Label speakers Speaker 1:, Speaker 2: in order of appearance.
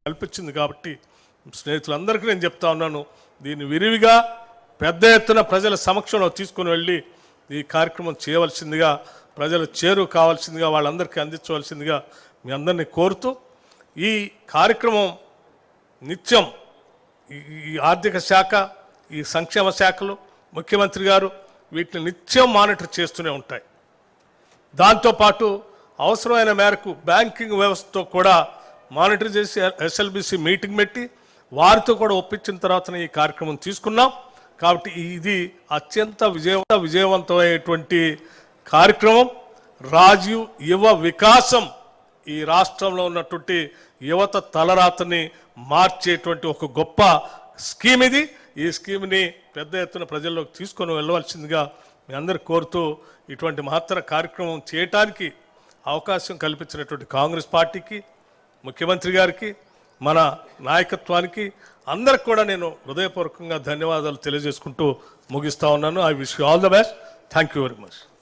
Speaker 1: కల్పించింది. కాబట్టి స్నేహితులందరికీ నేను చెప్తా ఉన్నాను, దీన్ని విరివిగా పెద్ద ఎత్తున ప్రజల సమక్షంలో తీసుకుని వెళ్ళి ఈ కార్యక్రమం చేయవలసిందిగా, ప్రజలు చేరువ కావాల్సిందిగా, వాళ్ళందరికీ అందించవలసిందిగా మీ అందరినీ కోరుతూ, ఈ కార్యక్రమం నిత్యం ఈ ఆర్థిక శాఖ, ఈ సంక్షేమ శాఖలు, ముఖ్యమంత్రి గారు వీటిని నిత్యం మానిటర్ చేస్తూనే ఉంటాయి. దాంతోపాటు అవసరమైన మేరకు బ్యాంకింగ్ వ్యవస్థతో కూడా మానిటర్ చేసి ఎస్ఎల్బిసి మీటింగ్ పెట్టి వారితో కూడా ఒప్పించిన తర్వాతనే ఈ కార్యక్రమం తీసుకున్నాం. కాబట్టి ఇది అత్యంత విజయవంతమైనటువంటి కార్యక్రమం. రాజీవ్ యువ వికాసం ఈ రాష్ట్రంలో ఉన్నటువంటి యువత తలరాతని మార్చేటువంటి ఒక గొప్ప స్కీమ్ ఇది. ఈ స్కీమ్ని పెద్ద ఎత్తున ప్రజల్లోకి తీసుకొని వెళ్ళవలసిందిగా మీ అందరు కోరుతూ, ఇటువంటి మహత్తర కార్యక్రమం చేయటానికి అవకాశం కల్పించినటువంటి కాంగ్రెస్ పార్టీకి, ముఖ్యమంత్రి గారికి, మన నాయకత్వానికి అందరికి కూడా నేను హృదయపూర్వకంగా ధన్యవాదాలు తెలియజేసుకుంటూ ముగిస్తా ఉన్నాను. I wish you all the best. Thank you very much.